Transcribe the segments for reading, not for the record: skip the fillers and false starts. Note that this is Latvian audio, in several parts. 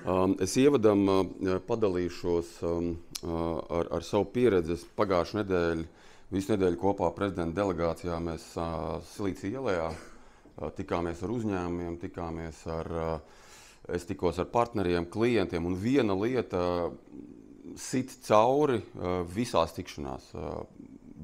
Es ievadam padalīšos ar savu pieredzi. Pagājušajā nedēļā, visu nedēļu kopā prezidenta delegācijā mēs Silīcija ielā tikāmies ar uzņēmumiem, es tikos ar partneriem, klientiem, un viena lieta sit cauri visās tikšanās.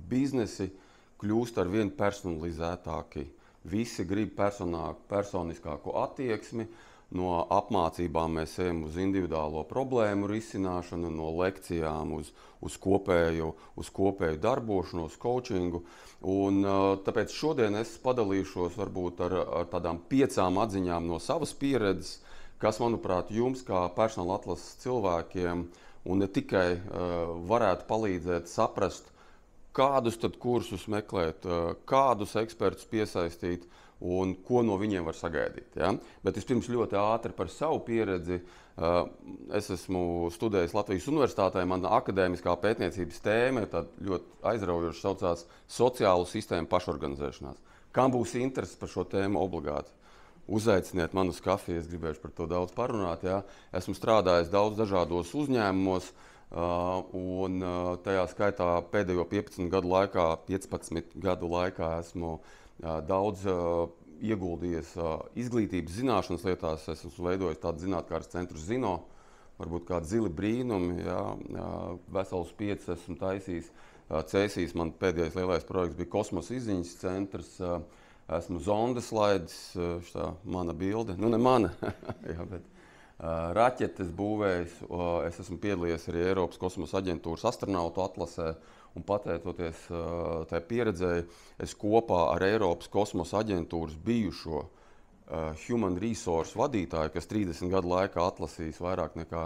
Biznesi kļūst ar vien personalizētāki. Visi grib personiskāku attieksmi. No apmācībām mēs ejam uz individuālo problēmu risināšanu, no lekcijām uz kopēju darbošanos, coachingu. Un, tāpēc šodien es padalīšos varbūt ar tādām 5 atziņām no savas pieredzes, kas, manuprāt, jums kā personāla atlases cilvēkiem un ne tikai varētu palīdzēt saprast, kādus tad kursus meklēt, kādus ekspertus piesaistīt un ko no viņiem var sagaidīt. Ja? Bet vispirms ļoti ātri par savu pieredzi. Es esmu studējis Latvijas Universitātē, mana akadēmiskā pētniecības tēma ir tāda ļoti aizraujoša, saucās sociālu sistēmu pašorganizēšanās. Kam būs interesi par šo tēmu obligāti? Uzaiciniet mani uz kafiju, es gribēšu par to daudz parunāt. Ja? Esmu strādājis daudz dažādos uzņēmumos, un tajā skaitā pēdējo 15 gadu laikā esmu daudz ieguldījies izglītības zināšanas lietās. Es esmu veidojis tādu zinātkāras centru Zino, varbūt kādi zili brīnumi, vesels 5 esmu taisījis. Cēsīs man pēdējais lielais projekts bija kosmosa izziņas centrs. Esmu zondes laidis, šitā mana bilde, nu ne mana, jā, bet raķetes būvējis. Es esmu piedalījies arī Eiropas kosmosa aģentūras astronautu atlasē. Un pateicoties tai pieredzēji, es kopā ar Eiropas kosmosa aģentūras bijušo Human Resource vadītāju, kas 30 gadu laikā atlasījis vairāk nekā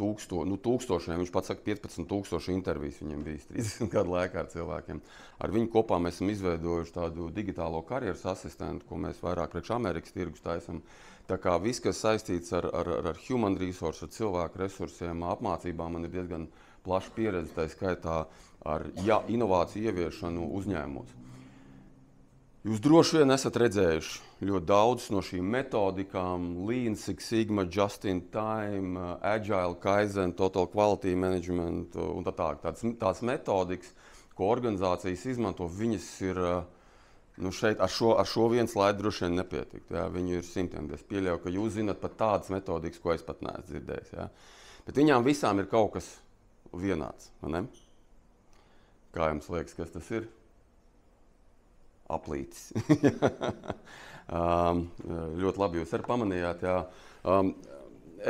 tūkstošiem, viņš pats saka 15,000 intervijas viņiem bijis 30 gadu laikā ar cilvēkiem. Ar viņu kopā mēs esam izveidojuši tādu digitālo karjeras asistentu, ko mēs vairāk priekš Amerikas tirgus taisam. Tā kā viss, kas saistīts ar Human Resource, ar cilvēku resursiem, apmācībām, man ir diezgan plaša pieredze, tā skaitā ar inovāciju ieviešanu uzņēmumos. Jūs droši vien esat redzējuši ļoti daudz no šīm metodikām, Lean Six Sigma, Just in Time, Agile, Kaizen, Total Quality Management un tās metodikas, ko organizācijas izmanto, viņas ir šeit ar šo vienu slaidu droši vien nepietikt. Ja? Viņi ir simtiem. Es pieļauju, ka jūs zinat pat tādas metodikas, ko es pat neesmu dzirdējis. Ja? Bet viņām visām ir kaut kas vienāds, vai ne? Kā jums liekas, kas tas ir? Aplītis. Ļoti labi jūs arī pamanījāt. Jā.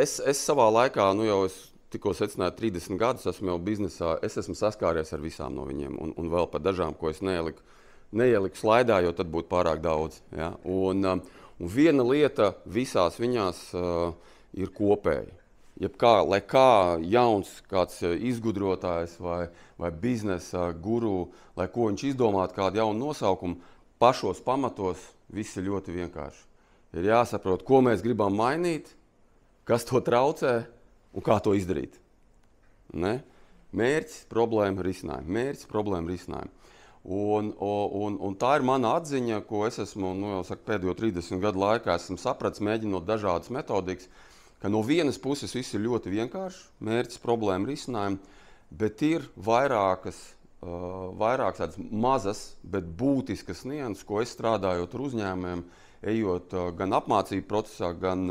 Es savā laikā, jau es tikko secināju 30 gadus, esmu jau biznesā, es esmu saskāries ar visām no viņiem un vēl par dažām, ko es neieliku slaidā, jo tad būtu pārāk daudz. Ja? Un viena lieta visās viņās ir kopēja. Lai kā jauns kāds izgudrotājs vai biznesa guru, lai ko viņš izdomātu kādu jaunu nosaukumu, pašos pamatos viss ir ļoti vienkārši. Ir jāsaprot, ko mēs gribam mainīt, kas to traucē un kā to izdarīt. Ne? Mērķis, problēma, risinājumi. Mērķis, problēma, risinājumi. Un tā ir mana atziņa, ko es esmu pēdējo 30 gadu laikā esmu sapratis, mēģinot dažādas metodikas, ka no vienas puses viss ir ļoti vienkārši, mērķis, problēma, risinājumi, bet ir vairākas tādas mazas, bet būtiskas nianses, ko es strādājot ar uzņēmumiem, ejot gan apmācību procesā, gan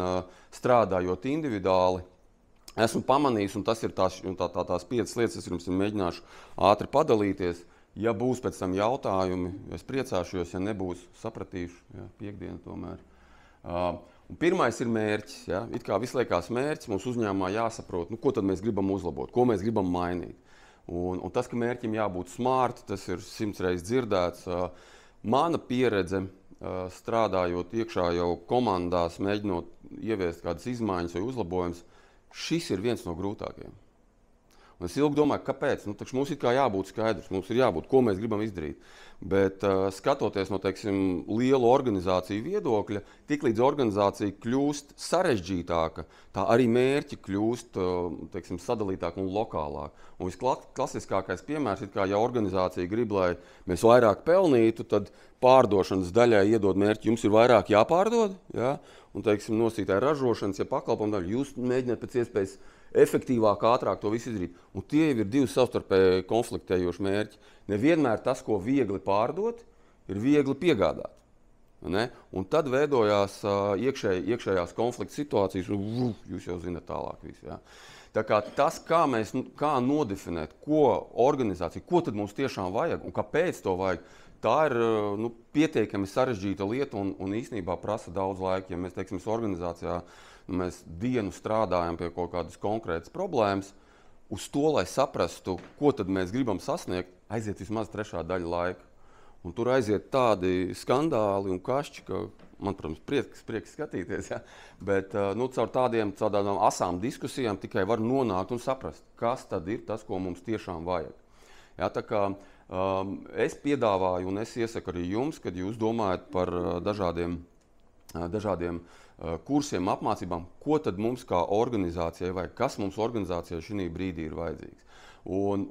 strādājot individuāli, esmu pamanījis, un tas ir tās 5 lietas, es jums mēģināšu ātri padalīties. Ja būs pēc tam jautājumi, es priecāšos, ja nebūs, sapratīšu, ja, piekdiena tomēr. Pirmais ir mērķis. Ja? It kā viss liekas mērķis, mums uzņēmumā jāsaprot, ko tad mēs gribam uzlabot, ko mēs gribam mainīt. Un tas, ka mērķim jābūt smart, tas ir 100 reizes dzirdēts. Mana pieredze strādājot iekšā jau komandās, mēģinot ieviest kādas izmaiņas vai uzlabojumus, šis ir viens no grūtākajiem. Un es ilgi domāju, kāpēc? Taču mums ir kā jābūt skaidrs, mums ir jābūt, ko mēs gribam izdarīt. Bet skatoties no, lielu organizāciju viedokļa, tiklīdz organizācija kļūst sarežģītāka, tā arī mērķi kļūst, sadalītāk un lokālāk. Un visklasiskākais piemērs ir, ja organizācija grib, lai mēs vairāk pelnītu, tad pārdošanas daļai iedod mērķi, jums ir vairāk jāpārdod, ja? Un, teiksim, nosītāji ražošanas, ja pakalpojumu daļu, jūs mēģināt pēc iespējas efektīvāk, ātrāk to visu izdarīt. Un tie jau ir divi savstarpēji konfliktējoši mērķi. Nevienmēr tas, ko viegli pārdot, ir viegli piegādāt. Ne? Un tad veidojās iekšējās konflikta situācijas, un jūs jau zināt tālāk visu. Ja? Tā kā tas, kā nodefinēt, ko organizācija, ko tad mums tiešām vajag un kāpēc to vajag, tā ir pietiekami sarežģīta lieta un īstenībā prasa daudz laika. Ja mēs, teiksim, organizācijā mēs dienu strādājam pie kaut kādas konkrētas problēmas, uz to, lai saprastu, ko tad mēs gribam sasniegt, aiziet vismaz 3/3 daļa laika. Un tur aiziet tādi skandāli un kašķi, ka man, protams, prieks skatīties, ja? Bet caur tādām asām diskusijām tikai var nonākt un saprast, kas tad ir tas, ko mums tiešām vajag. Ja? Tā kā es piedāvāju un es iesaku arī jums, kad jūs domājat par dažādiem kursiem, apmācībām, ko tad mums kā organizācijai vajag, kas mums organizācijai šī brīdī ir vajadzīgs. Un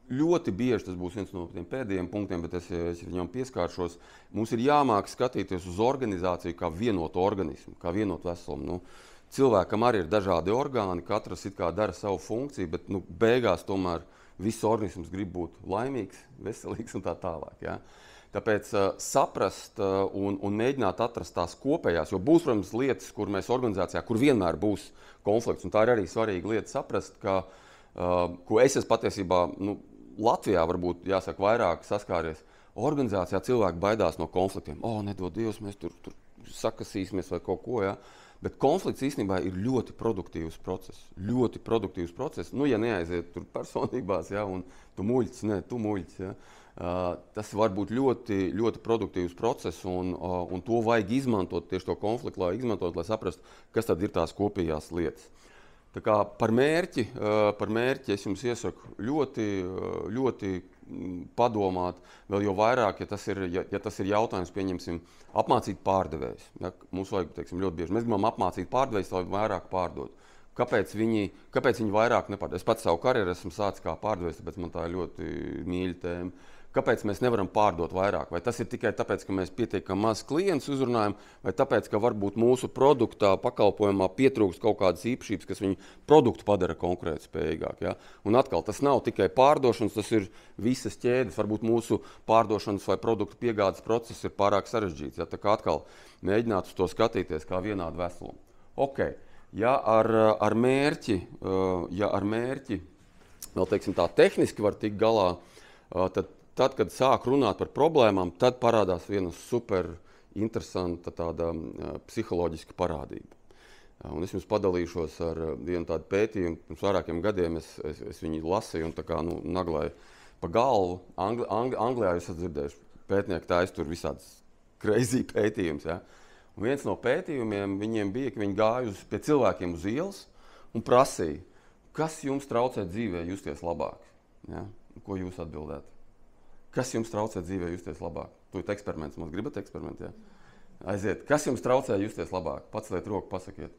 ļoti bieži tas būs viens no tiem pēdējiem punktiem, bet es viņam pieskāršos. Mums ir jāmāk skatīties uz organizāciju kā vienotu organismu, kā vienotu veselumu. Cilvēkam arī ir dažādi orgāni, katrs it kā dara savu funkciju, bet beigās tomēr viss organisms grib būt laimīgs, veselīgs un tā tālāk. Ja? Tāpēc saprast un mēģināt atrast tās kopējās, jo būs, protams, lietas, kur mēs organizācijā, kur vienmēr būs konflikts, un tā ir arī svarīga lieta saprast, ka, ko es esmu patiesībā, Latvijā varbūt, jāsaka, vairāk saskāries. Organizācijā cilvēki baidās no konfliktiem. Nedod Dievs, mēs tur sakasīsimies vai kaut ko, ja? Bet konflikts īstenībā ir ļoti produktīvs process. Ļoti produktīvs process. Ja neaiziet tur personībās, ja, un tu muļķis, ja? Tas var būt ļoti, ļoti produktīvs process, un to vajag izmantot, tieši to konfliktu, lai saprastu, kas tad ir tās kopējās lietas. Tā kā par mērķi es jums iesaku ļoti padomāt, vēl jau vairāk, ja tas ir jautājums, pieņemsim, apmācīt pārdevējus. Ja, mums vajag, teiksim, ļoti bieži. Mēs gribam apmācīt pārdevējus, lai vairāk pārdot. Kāpēc viņi vairāk nepārdod? Es pats savu karjeru esmu sācis kā pārdevējs, tāpēc man tā ir ļoti mīļa tēma. Kāpēc mēs nevaram pārdot vairāk? Vai tas ir tikai tāpēc, ka mēs pietiekami maz klientus uzrunājam, vai tāpēc, ka varbūt mūsu produktā, pakalpojumā pietrūkst kaut kādas īpašības, kas viņu produktu padara konkurētspējīgāk? Ja? Un atkal, tas nav tikai pārdošanas, tas ir visas ķēdes. Varbūt mūsu pārdošanas vai produktu piegādes process ir pārāk sarežģīts. Ja? Tā kā atkal mēģināt uz to skatīties kā vienādu veselumu. Okay. Ja ar mērķi, vēl, teiksim, tā tehniski var tikt galā, tad, kad sāk runāt par problēmām, tad parādās viena super interesanta tāda psiholoģiska parādība. Un es jums padalīšos ar vienu tādu pētījumu. Pirms vairākiem gadiem es viņu lasīju un tā kā naglēju pa galvu. Anglijā jūs esat dzirdējuši, pētnieki taisa tur visādas crazy pētījumus. Ja? Un viens no pētījumiem viņiem bija, ka viņi gāja pie cilvēkiem uz ielas un prasīja, kas jums traucē dzīvē justies labāk? Ja? Ko jūs atbildētu? Kas jums traucē dzīvē justies labāk? Tūlīt eksperiments, mums gribat eksperimentu, ja? Aiziet. Kas jums traucē justies labāk? Paceliet roku, pasakiet.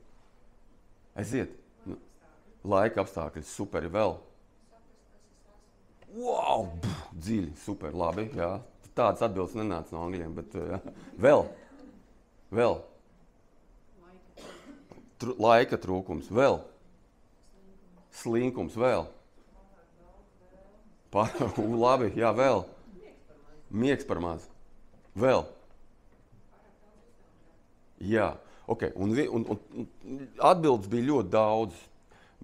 Aiziet. Laika apstākļi, superi, vēl. Wow, dziļi, super, labi, jā. Tādas atbildes nenāca no angļiem, bet jā. Vēl. Laika trūkums, vēl. Slinkums, vēl. Labi, jā, vēl. Miegs par maz. Vēl. Jā, ok. Un atbildes bija ļoti daudz,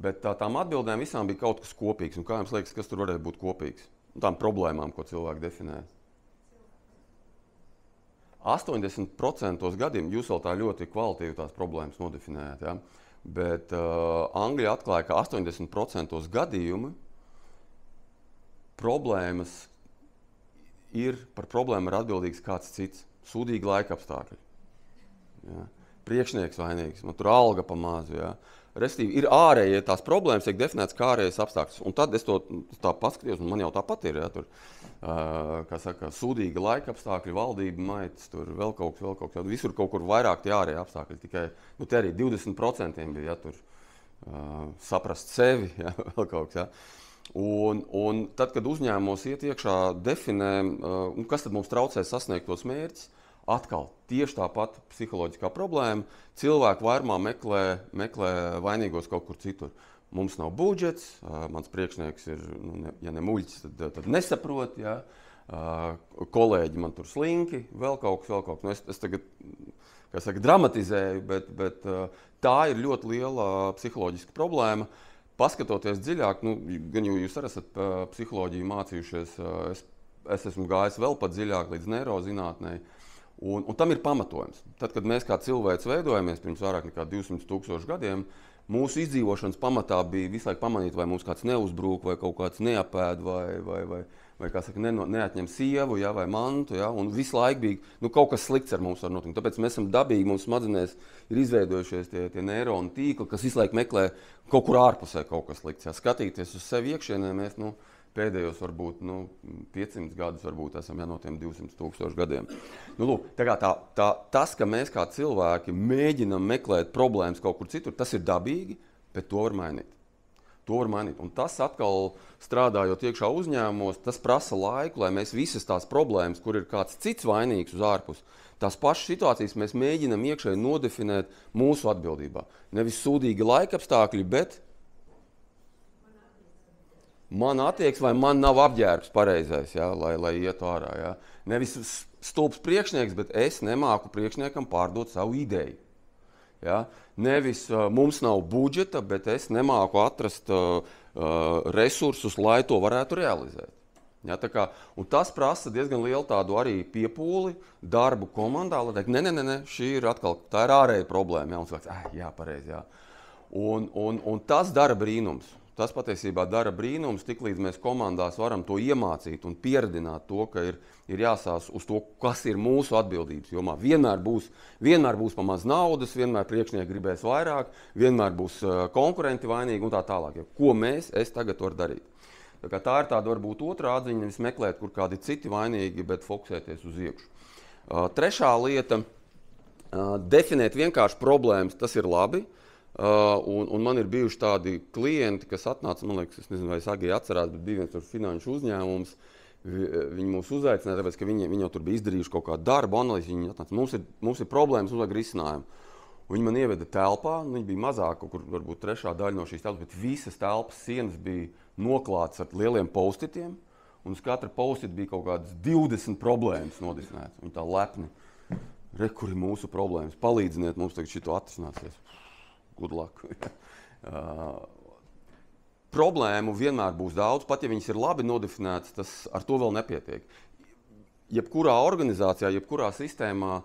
bet tām atbildēm visām bija kaut kas kopīgs. Un kā jums liekas, kas tur varētu būt kopīgs? Tām problēmām, ko cilvēki definē. 80% gadījumu jūs vēl tā ļoti kvalitīvi tās problēmas nodefinējat, ja? Bet Anglija atklāja, ka 80% gadījumu problēmas par problēmu ir atbildīgs kāds cits. Sūdīgi laika apstākļi. Ja. Priekšnieks vainīgs, man tur alga pa mazu. Ja. Restīvi, ir ārējie tās problēmas, tiek definētas kā ārējas apstākļus. Un tad es to tā paskatījos, un man jau tāpat ir. Ja, tur, kā saka, sūdīgi laika apstākļi, valdība, maitas, tur vēl kaut kas. Visur kaut kur vairāk tie ārējie apstākļi. Tikai, te arī 20% bija, ja, tur saprast sevi, ja, vēl kaut kas. Ja. Un tad, kad uzņēmumos iet iekšā definē, kas tad mums traucē sasniegt tos mērķus, atkal tieši tāpat psiholoģiskā problēma. Cilvēki vairumā meklē vainīgos kaut kur citur. Mums nav budžets, mans priekšnieks ir, ja ne muļķis, tad nesaprot, ja? Kolēģi man tur slinki, vēl kaut kas. Es tagad, kā saka, dramatizēju, bet tā ir ļoti liela psiholoģiska problēma. Paskatoties dziļāk, gan jūs arī esat psiholoģiju mācījušies, es esmu gājis vēl pat dziļāk līdz neirozinātnē. Un tam ir pamatojums. Tad, kad mēs kā cilvēks veidojamies pirms vairāk nekā 200,000 gadiem, mūsu izdzīvošanas pamatā bija visu laiku pamanīt, vai mums kāds neuzbrūk, vai kaut kāds neapēd, vai kā saka, neatņem sievu, ja, vai mantu. Ja, un visu laiku bija kaut kas slikts ar mums var notikt. Tāpēc mēs esam dabīgi, mums smadzenēs ir izveidojušies tie neironu tīkli, kas visu laiku meklē kaut kur ārpusē kaut kas slikts. Ja. Skatīties uz sevi iekšienē, mēs pēdējos varbūt 500 gadus varbūt esam no tiem 200,000 gadiem. Lūk, tas, ka mēs kā cilvēki mēģinam meklēt problēmas kaut kur citur, tas ir dabīgi, bet to var mainīt. Un tas atkal strādājot iekšā uzņēmumos, tas prasa laiku, lai mēs visas tās problēmas, kur ir kāds cits vainīgs uz ārpus, tās pašas situācijas mēs mēģinam iekšēji nodefinēt mūsu atbildībā. Nevis sūdīgi laikapstākļi, bet man attieksme, vai man nav apģērbs pareizais, ja, lai ietu ārā. Ja. Nevis stulbs priekšnieks, bet es nemāku priekšniekam pārdot savu ideju. Ja. Nevis mums nav budžeta, bet es nemāku atrast resursus, lai to varētu realizēt. Ja, un tas prasa diezgan lielu tādu arī piepūli, darbu komandā, lai teikt, ne, šī ir atkal, tā ir ārēja problēma. Ja, un sāks, jā, pareizi, jā. Un tas dara brīnums. Tas patiesībā dara brīnums, tiklīdz mēs komandās varam to iemācīt un pieredināt to, ka ir jāsās uz to, kas ir mūsu atbildības jomā. Vienmēr būs pa maz naudas, vienmēr priekšnieki gribēs vairāk, vienmēr būs konkurenti vainīgi un tā tālāk. Ja. Ko es tagad varu darīt? Tā ir tāda varbūt otrā atziņa, nevis meklēt, kur kādi citi vainīgi, bet fokusēties uz iekšu. Trešā lieta - definēt vienkārši problēmas, tas ir labi. Un man ir bijuši tādi klienti, kas atnāca, man liekas, es nezinu, vai Sagija atcerās, bet bija viens finanšu uzņēmums. Viņi mūs uzaicināja, tāpēc, ka viņi jau tur bija izdarījuši kaut kādu darbu, analīzi. Viņi atnāca, mums ir problēmas, mums vajag risinājumu. Viņi man ieveda telpā, viņi bija mazāk, kaut kur varbūt trešā daļa no šīs telpas, bet visas telpas sienas bija noklātas ar lieliem post-itiem, un uz katra post-it bija kaut kādas 20 problēmas nodisinētas. Viņi tā lepni, kur ir mūsu problēmas, palīdziniet mums tagad šito atrisināsies. Good luck. Problēmu vienmēr būs daudz, pat ja viņas ir labi nodefinētas, tas ar to vēl nepietiek. Jebkurā organizācijā, jebkurā sistēmā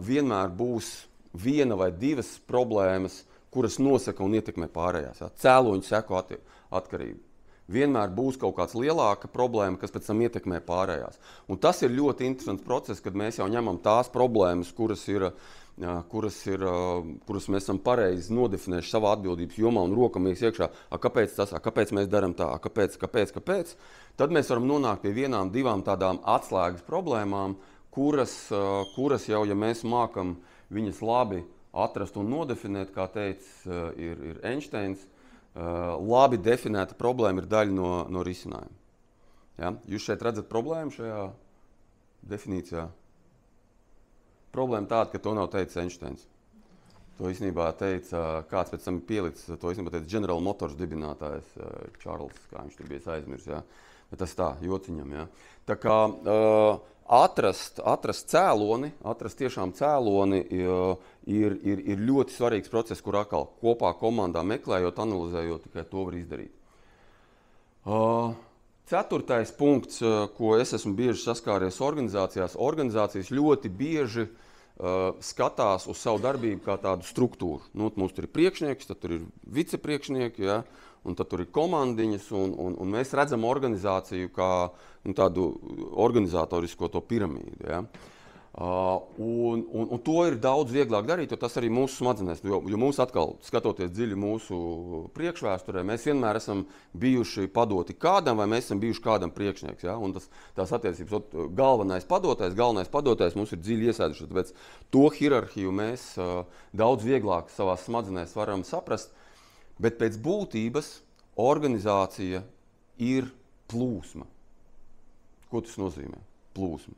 vienmēr būs viena vai divas problēmas, kuras nosaka un ietekmē pārējās. Cēloņu seku atkarību. Vienmēr būs kaut kāds lielāka problēma, kas pēc tam ietekmē pārējās. Un tas ir ļoti interesants process, kad mēs jau ņemam tās problēmas, kuras mēs esam pareizi nodefinējuši savā atbildības jomā un rokamies iekšā, kāpēc tas, kāpēc mēs darām tā, kāpēc. Tad mēs varam nonākt pie vienām, divām tādām atslēgas problēmām, kuras jau, ja mēs mākam viņas labi atrast un nodefinēt, kā teica ir Einsteins, labi definēta problēma ir daļa no risinājuma. Ja? Jūs šeit redzat problēmu šajā definīcijā? Problēma tāda, ka to nav teicis Einsteins. To īstenībā teica, kāds pēc tam pielicis, to īstenībā teica General Motors dibinātājs Čārls, kā viņš tur bija aizmirs. Ja? Bet tas tā, jociņam. Ja? Tā kā atrast cēloni, atrast tiešām cēloni ir ļoti svarīgs process, kur atkal kopā komandā meklējot, analizējot, tikai to var izdarīt. Ceturtais punkts, ko es esmu bieži saskāries organizācijās. Organizācijas ļoti bieži skatās uz savu darbību kā tādu struktūru. Mums tur ir priekšnieks, tad tur ir vicepriekšnieki, ja, un tad tur ir komandiņas, un mēs redzam organizāciju kā tādu organizatorisko to piramīdu. Ja. Un to ir daudz vieglāk darīt, jo tas arī mūsu smadzenēs, jo mums atkal, skatoties dziļi mūsu priekšvēsturē, mēs vienmēr esam bijuši padoti kādam, vai mēs esam bijuši kādam priekšnieks. Ja? Un tās attiecības, galvenais padotais mums ir dziļi iesēduši, tāpēc to hierarhiju mēs daudz vieglāk savās smadzenēs varam saprast, bet pēc būtības organizācija ir plūsma. Ko tas nozīmē? Plūsma.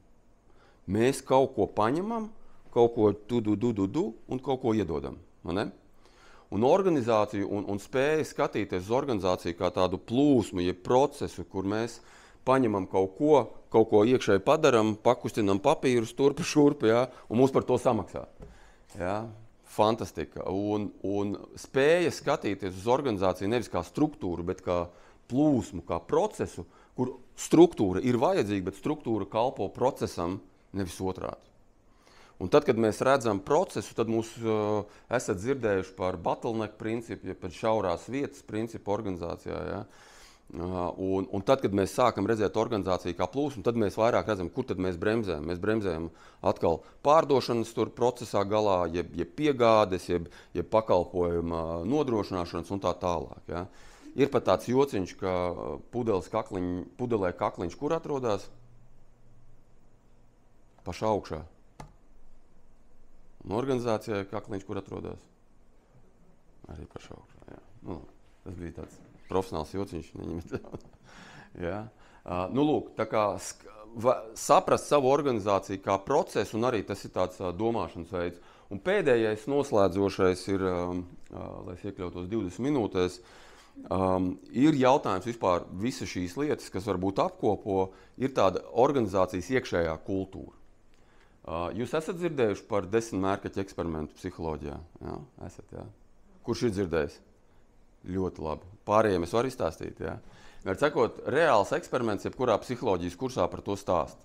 Mēs kaut ko paņemam, kaut ko un kaut ko iedodam. Ne? Un organizāciju un spēja skatīties uz organizāciju kā tādu plūsmu, jeb procesu, kur mēs paņemam kaut ko iekšēji padaram, pakustinam papīrus turpa šurpa, ja, un mums par to samaksā. Ja. Fantastika. Un spēja skatīties uz organizāciju nevis kā struktūru, bet kā plūsmu, kā procesu, kur struktūra ir vajadzīga, bet struktūra kalpo procesam, nevis otrādi. Un tad, kad mēs redzam procesu, tad mūs esat dzirdējuši par bottleneck principu, ja par šaurās vietas principu organizācijā. Ja? Un tad, kad mēs sākam redzēt organizāciju kā plūsmu, tad mēs vairāk redzam, kur tad mēs bremzējam. Mēs bremzējam atkal pārdošanas tur procesā galā, jeb piegādes, jeb pakalpojuma nodrošināšanas un tā tālāk. Ja? Ir pat tāds jociņš, ka pudelē kakliņš, kur atrodas? Pašā augšā. Un organizācijā kakliņš, kur atrodas? Arī pašā augšā. Ja. Nu, tas bija tāds profesionāls jociņš. Ja. Nu, lūk, tā kā saprast savu organizāciju kā procesu, un arī tas ir tāds domāšanas veids. Un pēdējais noslēdzošais ir, lai es iekļautos 20 minūtēs, ir jautājums vispār visas šīs lietas, kas varbūt apkopo, ir tāda organizācijas iekšējā kultūra. Jūs esat dzirdējuši par 10 mērkaķu eksperimentu psiholoģijā? Jā? Esat, jā? Kurš ir dzirdējis? Ļoti labi. Pārējiem es varu izstāstīt. Jā? Var sakot, reāls eksperiments, jebkurā psiholoģijas kursā par to stāst.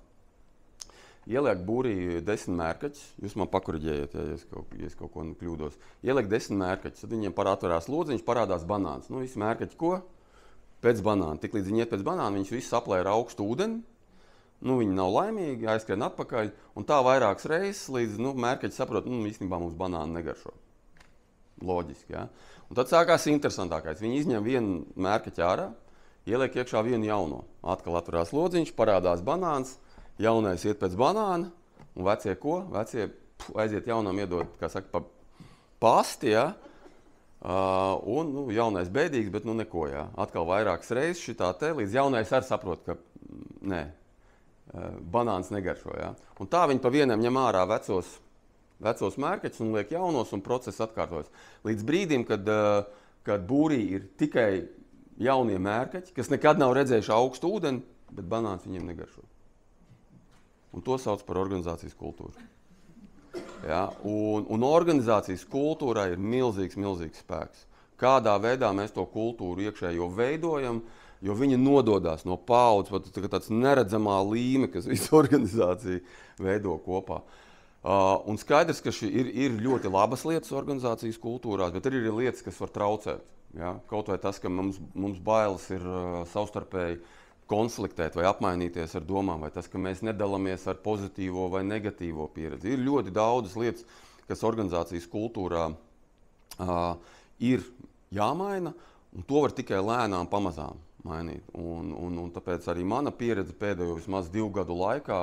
Ieliek būrī 10 mērkaķus, jūs man pakuriģējiet, ja es kaut ko kļūdos. Ieliek 10 mērkaķus, tad viņiem atverās lodziņš, parādās banāns. Nu, visi mērkaķi ko? Pēc banāna. Tiklīdz viņi iet pēc banāna, viņus visus aplē ar augstu ūdeni. Nu, viņi nav laimīgi, aizskrien atpakaļ, un tā vairākas reizes, līdz mērkaķi saprot, īstenībā mums banāni negaršo. Loģiski, ja? Un tad sākās interesantākais. Viņi izņem vienu mērkaķi ārā, ieliek iekšā vienu jauno. Atkal atverās lodziņš, parādās banāns, jaunais iet pēc banāna, un vecie ko? Vecie aiziet jaunam iedot, kā saka, pa pasti, ja? Un jaunais bēdīgs, bet neko, ja? Atkal vairākas reizes šitā te, līdz jaunais arī saprot, ka nē. Banāns negaršo. Ja? Un tā viņi pa vienam ņem ārā vecos mērkaķus un liek jaunos, un process atkārtojas. Līdz brīdim, kad būrī ir tikai jaunie mērkaķi, kas nekad nav redzējuši augstu ūdeni, bet banāns viņiem negaršo. Un to sauc par organizācijas kultūru. Ja? Un organizācijas kultūrā ir milzīgs spēks. Kādā veidā mēs to kultūru iekšējo veidojam, jo viņi nododās no paaudzes, pat tāds neredzamā līme, kas visu organizāciju veido kopā. Un skaidrs, ka ir ļoti labas lietas organizācijas kultūrās, bet arī ir lietas, kas var traucēt. Ja? Kaut vai tas, ka mums bailes ir savstarpēji konfliktēt vai apmainīties ar domām, vai tas, ka mēs nedalāmies ar pozitīvo vai negatīvo pieredzi. Ir ļoti daudzas lietas, kas organizācijas kultūrā ir jāmaina, un to var tikai lēnām pamazām mainīt. Un tāpēc arī mana pieredze pēdējo vismaz 2 gadu laikā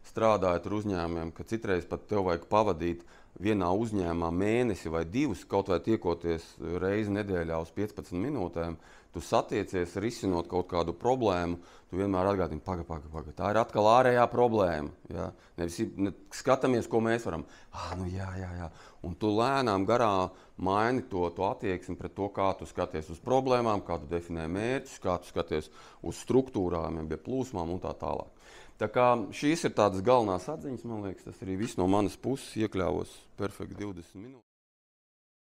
strādājot ar uzņēmumiem, ka citreiz pat tev vajag pavadīt vienā uzņēmumā mēnesi vai 2, kaut vai tiekoties reizi nedēļā uz 15 minūtēm, tu satiecies, risinot kaut kādu problēmu, tu vienmēr atgādini, paga. Tā ir atkal ārējā problēma. Ja? Nevis skatāmies, ko mēs varam. Jā. Un tu lēnām garā maini to attieksmi pret to, kā tu skaties uz problēmām, kā tu definē mērķus, kā tu skaties uz struktūrām, jeb plūsmām un tā tālāk. Tā kā šīs ir tādas galvenās atziņas, man liekas, tas arī viss no manas puses iekļāvos perfekti 20 minūtes.